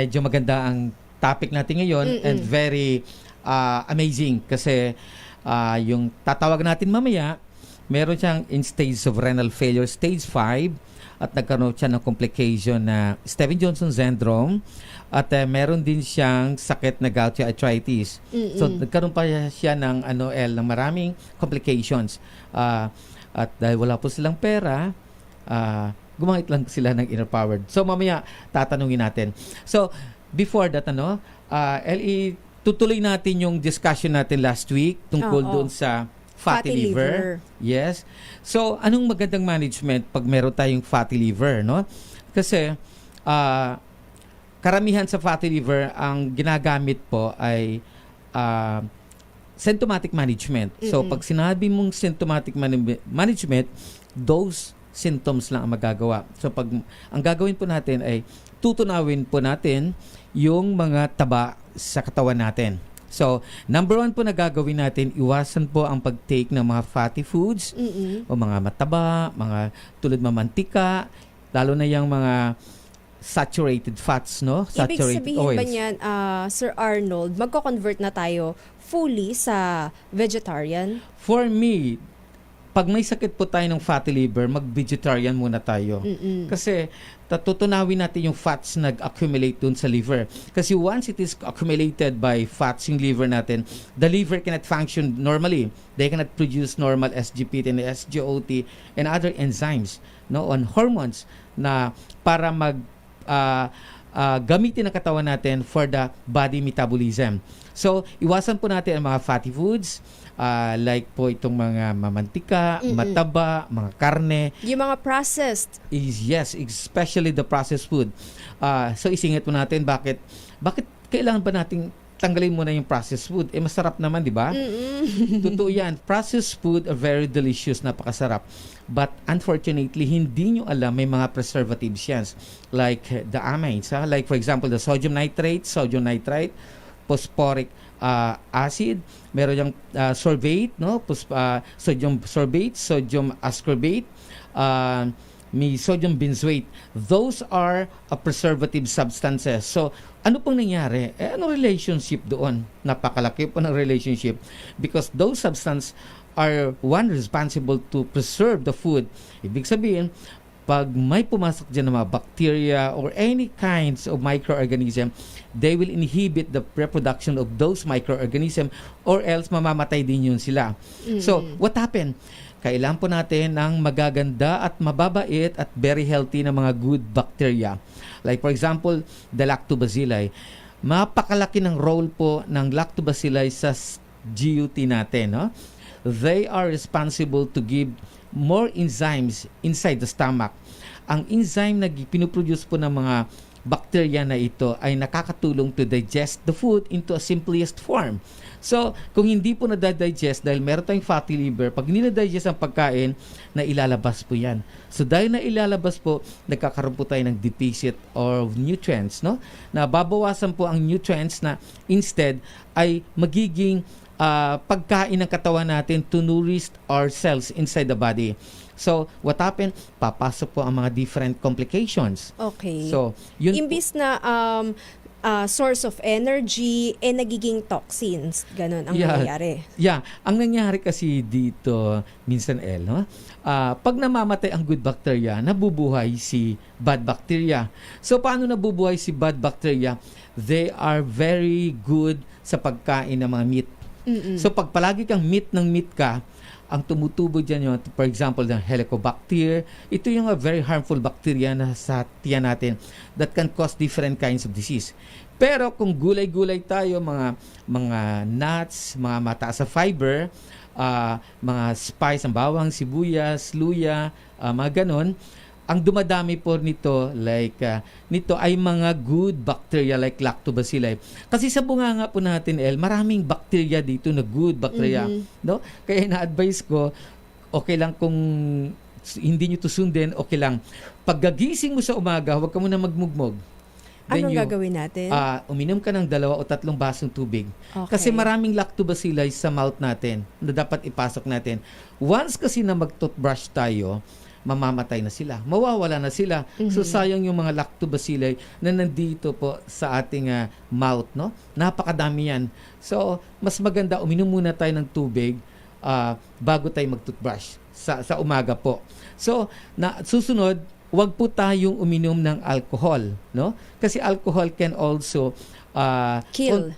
Medyo maganda ang topic natin ngayon and very amazing kasi yung tatawag natin mamaya, meron siyang in stage of renal failure, stage 5 at nagkaroon siya ng complication na Stevens-Johnson syndrome at meron din siyang sakit na gouty arthritis. So nagkaroon pa siya ng ng maraming complications. At dahil wala po silang pera, gumamit lang sila ng inner powered. So mamaya tatanungin natin. So before that LE, tutuloy natin yung discussion natin last week tungkol doon sa fatty liver. Yes. So anong magandang management pag meron tayong fatty liver, no? Kasi karamihan sa fatty liver ang ginagamit po ay symptomatic management. So pag sinabi mong symptomatic management, those symptoms lang ang magagawa. So pag ang gagawin po natin ay tutunawin po natin yung mga taba sa katawan natin. So, number 1 po na gagawin natin, iwasan po ang pag-take ng mga fatty foods o mga mataba, mga tulad mantika, lalo na yung mga saturated fats, no? Saturated Ibig sabihin oils. ba niyan, Sir Arnold, magko-convert na tayo fully sa vegetarian? For me, pag may sakit po tayo ng fatty liver, mag-vegetarian muna tayo. Kasi tutunawin natin yung fats nag-accumulate dun sa liver. Kasi once it is accumulated by fats yung liver natin, the liver cannot function normally. They cannot produce normal SGPT and SGOT and other enzymes, no, on hormones na para gamitin ang katawan natin for the body metabolism. So, iwasan po natin ang mga fatty foods, like po itong mga mamantika, mataba, mga karne. Yung mga processed. Yes, especially the processed food. So, isingit po natin bakit kailangan ba nating tanggalin muna yung processed food? Masarap naman, di ba? Totoo yan. Processed food are very delicious, napakasarap. But unfortunately, hindi nyo alam may mga preservatives yan. Like the amines. Like for example, the sodium nitrite, phosphoric acid, meron yung sorbate, no? Sodium sorbate, sodium ascorbate, may sodium benzoate. Those are preservative substances. So, ano pong nangyari? Ano relationship doon? Napakalaki po ng relationship because those substances are one responsible to preserve the food. Ibig sabihin, pag may pumasok dyan ng mga bacteria or any kinds of microorganism, they will inhibit the reproduction of those microorganism or else mamamatay din yun sila. So, what happened? Kailangan po natin ng magaganda at mababait at very healthy na mga good bacteria. Like for example, the lactobacilli. Mapakalaki ng role po ng lactobacilli sa GUT natin, no? They are responsible to give more enzymes inside the stomach. Ang enzyme na pinuproduce po ng mga bacteria na ito ay nakakatulong to digest the food into a simplest form. So, kung hindi po na-digest dahil meron tayong fatty liver, pag nila-digest ang pagkain, na ilalabas po yan. So, dahil na ilalabas po, nagkakaroon po tayo ng deficit of nutrients, no? Na babawasan po ang nutrients na instead ay magiging pagkain ng katawan natin to nourish our cells inside the body. So, what happened? Papasok po ang mga different complications. Okay. So, yun Imbis na source of energy, nagiging toxins. Ganon ang nangyayari. Yeah. Ang nangyayari kasi dito, minsan no? Pag namamatay ang good bacteria, nabubuhay si bad bacteria. So, paano nabubuhay si bad bacteria? They are very good sa pagkain ng mga meat. So, pag palagi kang meat ka, ang tumutubo dyan yung, for example, ng Helicobacter, ito yung very harmful bacteria na sa tiyan natin that can cause different kinds of disease. Pero kung gulay-gulay tayo, mga nuts, mga mataas sa fiber, mga spice, ang bawang, sibuyas, luya, mga ganon, ang dumadami po nito nito ay mga good bacteria like lactobacilli. Kasi sa bunganga po natin, maraming bacteria dito na good bacteria, no? Kaya na-advise ko, okay lang kung hindi nyo to sundin, okay lang. Paggagising mo sa umaga, huwag ka muna magmugmog. Anong gagawin natin? Uminom ka ng 2 o 3 basong tubig. Okay. Kasi maraming lactobacilli sa mouth natin na dapat ipasok natin. Once kasi na mag-toothbrush tayo, mamamatay na sila, mawawala na sila. So sayang yung mga lactobacilli na nandito po sa ating mouth, no? Napakadami yan. So mas maganda uminom muna tayo ng tubig bago tayo mag-toothbrush sa umaga po. So susunod, wag po tayong uminom ng alcohol, no? Kasi alcohol can also Kill.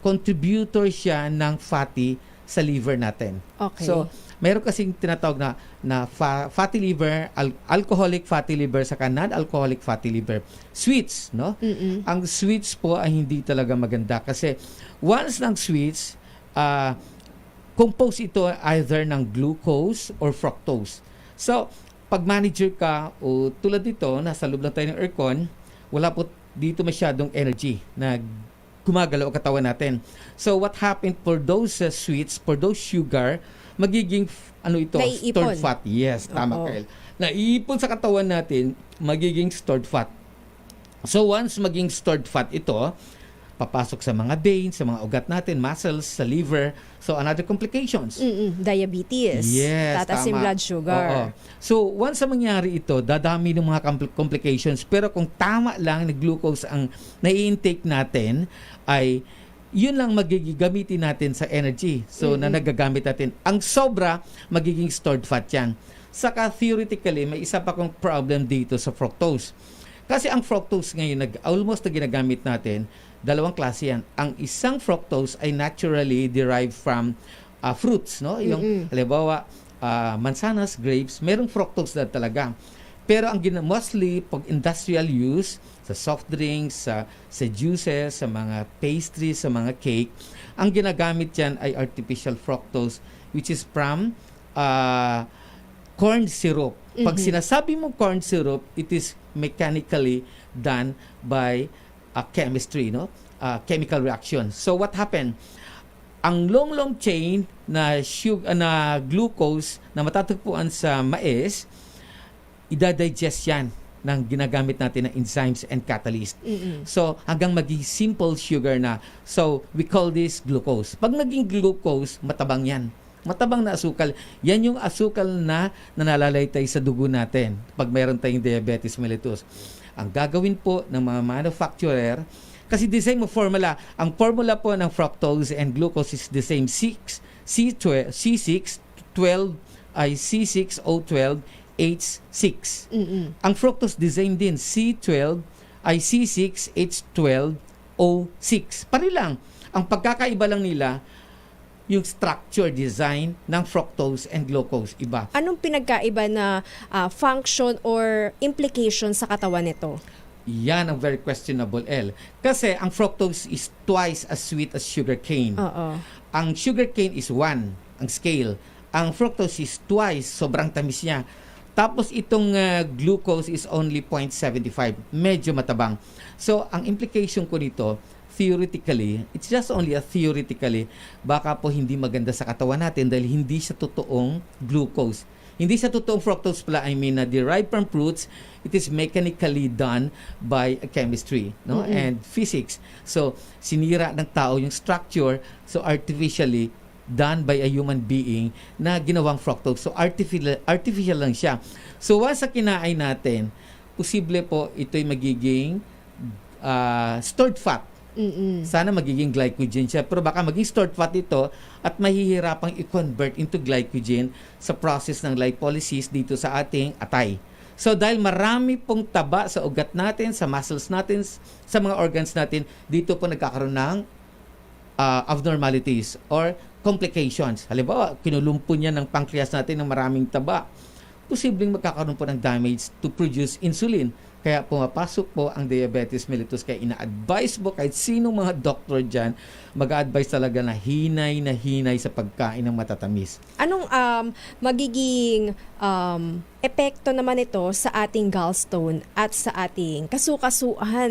Contributor siya ng fatty sa liver natin. Okay. So, meron kasing tinatawag na fatty liver, alcoholic fatty liver, saka non-alcoholic fatty liver. Sweets, no? Ang sweets po ay hindi talaga maganda kasi once ng sweets, compose ito either ng glucose or fructose. So, pag manager ka o tulad dito, nasa loob lang tayo ng aircon, wala po dito masyadong energy na gumagalaw ang katawan natin. So what happened for those sweets, for those sugar, magiging Naiipon. stored fat. Yes, tama, Kyle. Naiipon sa katawan natin, magiging stored fat. So once maging stored fat ito, papasok sa mga veins, sa mga ugat natin, muscles, sa liver. So another complications. Diabetes. Yes, Tataas yung tama. blood sugar. Oo. So once na mangyari ito, dadami ng mga complications. Pero kung tama lang na glucose ang nai-intake natin, ay yun lang magigamitin natin sa energy. So na nagagamit natin. Ang sobra, magiging stored fat yan. Saka theoretically, may isa pa kong problem dito sa fructose. Kasi ang fructose ngayon, almost na ginagamit natin, dalawang klase yan. Ang isang fructose ay naturally derived from fruits, no? Yung halimbawa, mansanas, grapes, merong fructose na talaga. Pero ang mostly pag industrial use, sa soft drinks, sa juices, sa mga pastries, sa mga cake, ang ginagamit yan ay artificial fructose, which is from corn syrup. Pag sinasabi mo corn syrup, it is mechanically done by chemistry, no? Chemical reaction. So what happened? Ang long chain na na glucose na matatagpuan sa mais, ida-digest yan ng ginagamit natin na enzymes and catalyst. So hanggang maging simple sugar na. So we call this glucose. Pag naging glucose, matabang yan. Matabang na asukal. Yan yung asukal na nanalalaytay sa dugo natin pag mayroon tayong diabetes mellitus. Ang gagawin po ng mga manufacturer, kasi the same formula, ang formula po ng fructose and glucose is the same, C6, 12 ay C6O12, H6. Ang fructose design din, C12 ay C6H12O6. Pari lang. Ang pagkakaiba lang nila, yung structure design ng fructose and glucose iba. Anong pinagkaiba na function or implication sa katawan nito? Yan ang very questionable, L. Kasi ang fructose is twice as sweet as sugar cane. Ang sugar cane is 1, ang scale. Ang fructose is twice, sobrang tamis niya. Tapos itong glucose is only 0.75, medyo matabang. So ang implication ko nito, theoretically, it's just only a theoretically, baka po hindi maganda sa katawan natin dahil hindi siya totoong glucose. Hindi siya totoong fructose pala, I mean, derived from fruits, it is mechanically done by chemistry, no? And physics. So, sinira ng tao yung structure, so artificially done by a human being na ginawang fructose. So, artificial lang siya. So, once sa kinain natin, posible po ito'y magiging stored fat. Sana magiging glycogen siya, pero baka maging stored fat ito at mahihirapang i-convert into glycogen sa process ng lipolysis dito sa ating atay. So dahil marami pong taba sa ugat natin, sa muscles natin, sa mga organs natin, dito po nagkakaroon ng abnormalities or complications. Halimbawa, kinulumpo niya ng pancreas natin ng maraming taba. Posibleng magkakaroon po ng damage to produce insulin. Kaya pumapasok po ang diabetes mellitus. Kaya ina-advise po kahit sinong mga doktor dyan, mag-a-advise talaga na hinay sa pagkain ng matatamis. Anong magiging epekto naman ito sa ating gallstone at sa ating kasukasuhan,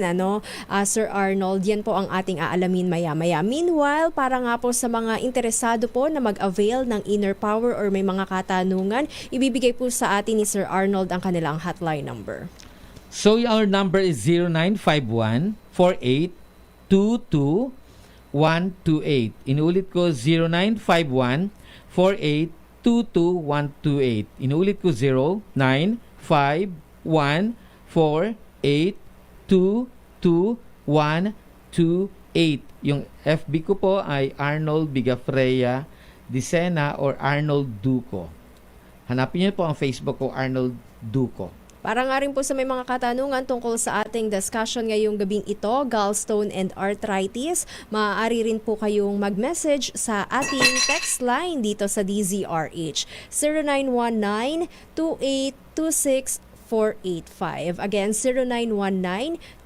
Sir Arnold? Yan po ang ating aalamin maya-maya. Meanwhile, para nga po sa mga interesado po na mag-avail ng Inner Power or may mga katanungan, ibibigay po sa atin ni Sir Arnold ang kanilang hotline number. So our number is 0951-4822-128. Inuulit ko, 0951-4822-128. 22128. Inuulit ko 095148222128. Yung FB ko po ay Arnold Bigafreya Dicena or Arnold Duco. Hanapin niyo po ang Facebook ko, Arnold Duco. Para nga rin po sa may mga katanungan tungkol sa ating discussion ngayong gabing ito, gallstone and arthritis, maaari rin po kayong mag-message sa ating text line dito sa DZRH 0919-2826-485. Again,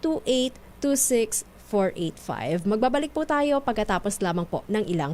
0919-2826-485. Magbabalik po tayo pagkatapos lamang po ng ilang